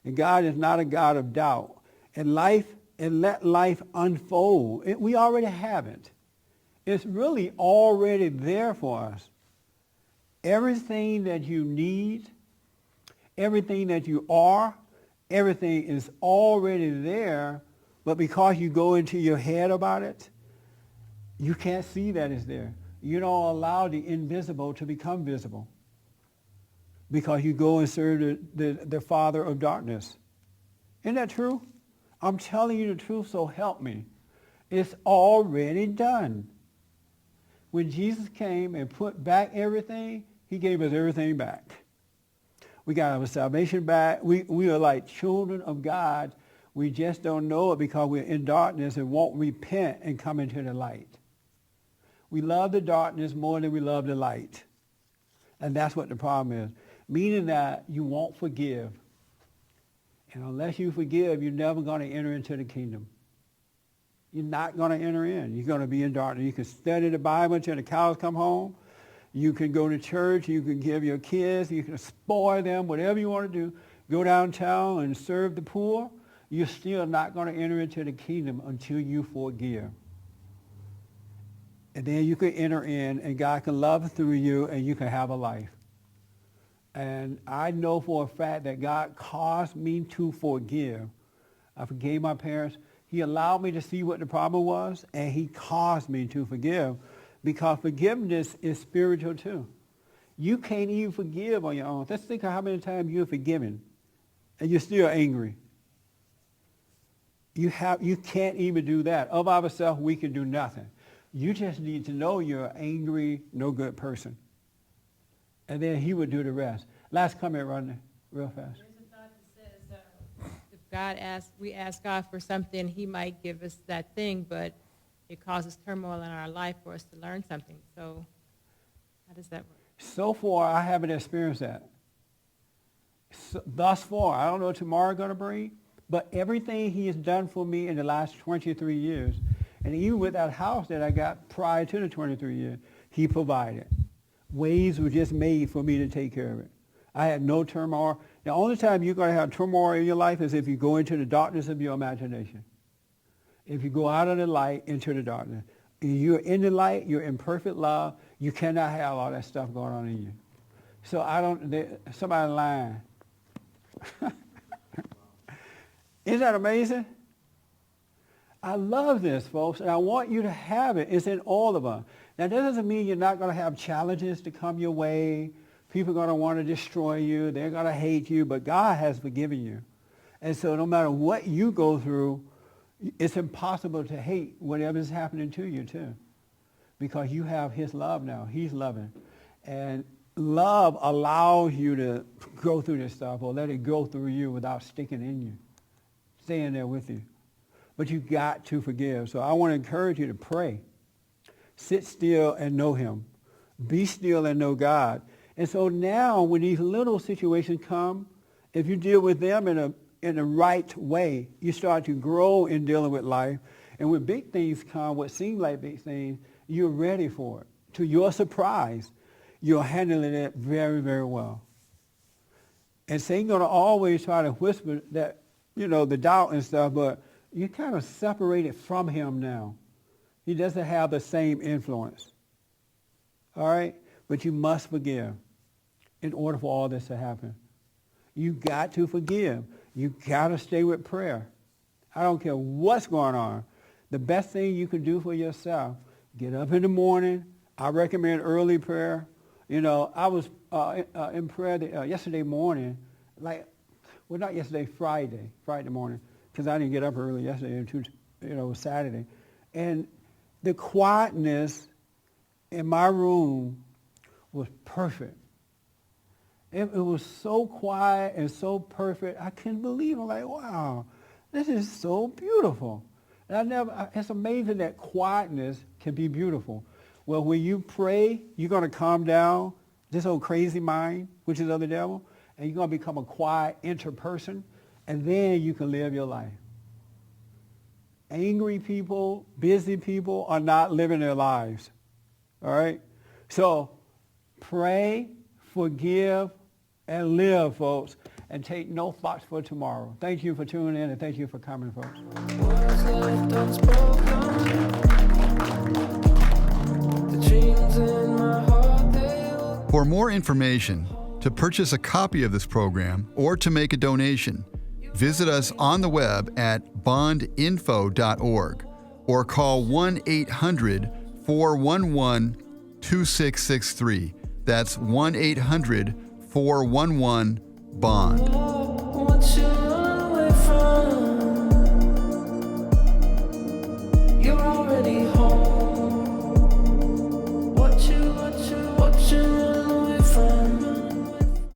And God is not a God of doubt. And let life unfold. We already have it. It's really already there for us. Everything that you need, everything that you are, everything is already there, but because you go into your head about it, you can't see that it's there. You don't allow the invisible to become visible because you go and serve the father of darkness. Isn't that true? I'm telling you the truth, so help me. It's already done. When Jesus came and put back everything, he gave us everything back. We got our salvation back. We are like children of God. We just don't know it because we're in darkness and won't repent and come into the light. We love the darkness more than we love the light. And that's what the problem is. Meaning that you won't forgive. And unless you forgive, you're never going to enter into the kingdom. You're not going to enter in. You're going to be in darkness. You can study the Bible until the cows come home. You can go to church. You can give your kids. You can spoil them, whatever you want to do. Go downtown and serve the poor. You're still not going to enter into the kingdom until you forgive. And then you can enter in, and God can love through you, and you can have a life. And I know for a fact that God caused me to forgive. I forgave my parents. He allowed me to see what the problem was, and he caused me to forgive because forgiveness is spiritual too. You can't even forgive on your own. Let's think of how many times you're forgiven, and you're still angry. You can't even do that. Of ourselves, we can do nothing. You just need to know you're an angry, no good person. And then he would do the rest. Last comment, Rodney, real fast. There's a thought that says if we ask God for something, he might give us that thing, but it causes turmoil in our life for us to learn something. So how does that work? So far, I haven't experienced that. Thus far, I don't know what tomorrow's going to bring, but everything he has done for me in the last 23 years, and even with that house that I got prior to the 23 years, he provided. Ways were just made for me to take care of it. I had no turmoil. The only time you're going to have turmoil in your life is if you go into the darkness of your imagination. If you go out of the light into the darkness. If you're in the light, you're in perfect love, you cannot have all that stuff going on in you. So somebody lying. Isn't that amazing? I love this, folks, and I want you to have it. It's in all of us. Now, that doesn't mean you're not going to have challenges to come your way. People are going to want to destroy you. They're going to hate you, but God has forgiven you. And so no matter what you go through, it's impossible to hate whatever is happening to you, too, because you have his love now. He's loving. And love allows you to go through this stuff or let it go through you without sticking in you, staying there with you. But you got to forgive. So I want to encourage you to pray. Sit still and know him. Be still and know God. And so now when these little situations come, if you deal with them in the right way, you start to grow in dealing with life. And when big things come, what seem like big things, you're ready for it. To your surprise, you're handling it very, very well. And Satan's going to always try to whisper that, the doubt and stuff, but you kind of separated from him now. He doesn't have the same influence. All right? But you must forgive in order for all this to happen. You got to forgive. You got to stay with prayer. I don't care what's going on. The best thing you can do for yourself, get up in the morning. I recommend early prayer. I was in prayer yesterday morning, not yesterday, Friday morning, because I didn't get up early yesterday, it was Saturday. And the quietness in my room was perfect. It was so quiet and so perfect. I couldn't believe it. I'm like, wow, this is so beautiful. And it's amazing that quietness can be beautiful. Well, when you pray, you're going to calm down this old crazy mind, which is of the devil, and you're going to become a quiet, inner person, and then you can live your life. Angry people, busy people are not living their lives. All right? So pray, forgive, and live, folks, and take no thoughts for tomorrow. Thank you for tuning in, and thank you for coming, folks. For more information, to purchase a copy of this program, or to make a donation, visit us on the web at bondinfo.org or call 1-800-411-2663. That's 1-800-411-BOND.